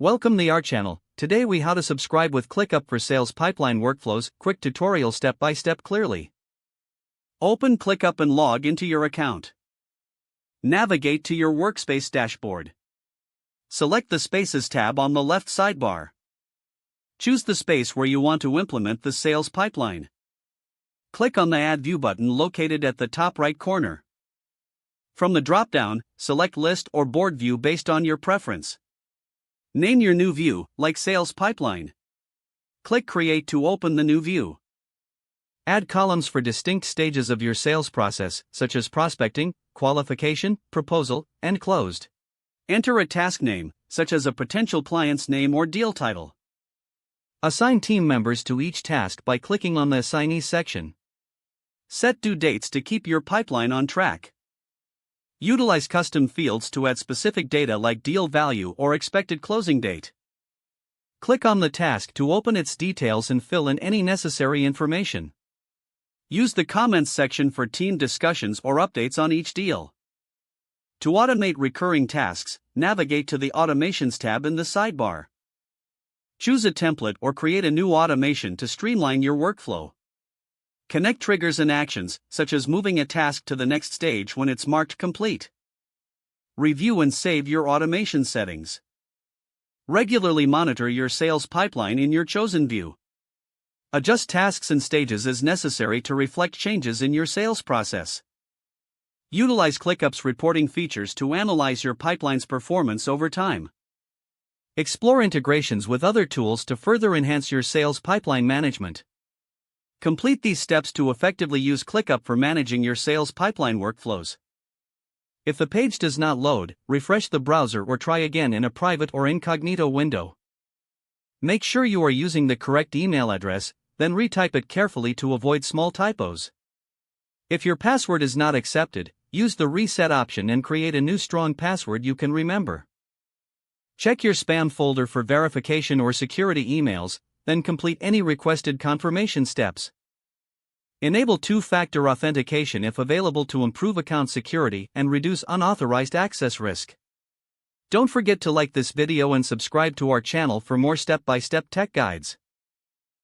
Welcome to our channel. Today we how to subscribe with ClickUp for sales pipeline workflows. Quick tutorial step by step clearly. Open ClickUp and log into your account. Navigate to your workspace dashboard. Select the Spaces tab on the left sidebar. Choose the space where you want to implement the sales pipeline. Click on the Add View button located at the top right corner. From the drop-down, select List or Board View based on your preference. Name your new view, like Sales Pipeline. Click Create to open the new view. Add columns for distinct stages of your sales process, such as prospecting, qualification, proposal, and closed. Enter a task name, such as a potential client's name or deal title. Assign team members to each task by clicking on the Assignees section. Set due dates to keep your pipeline on track. Utilize custom fields to add specific data like deal value or expected closing date. Click on the task to open its details and fill in any necessary information. Use the comments section for team discussions or updates on each deal. To automate recurring tasks, navigate to the Automations tab in the sidebar. Choose a template or create a new automation to streamline your workflow. Connect triggers and actions, such as moving a task to the next stage when it's marked complete. Review and save your automation settings. Regularly monitor your sales pipeline in your chosen view. Adjust tasks and stages as necessary to reflect changes in your sales process. Utilize ClickUp's reporting features to analyze your pipeline's performance over time. Explore integrations with other tools to further enhance your sales pipeline management. Complete these steps to effectively use ClickUp for managing your sales pipeline workflows. If the page does not load, refresh the browser or try again in a private or incognito window. Make sure you are using the correct email address, then retype it carefully to avoid small typos. If your password is not accepted, use the reset option and create a new strong password you can remember. Check your spam folder for verification or security emails, then complete any requested confirmation steps. Enable two-factor authentication if available to improve account security and reduce unauthorized access risk. Don't forget to like this video and subscribe to our channel for more step-by-step tech guides.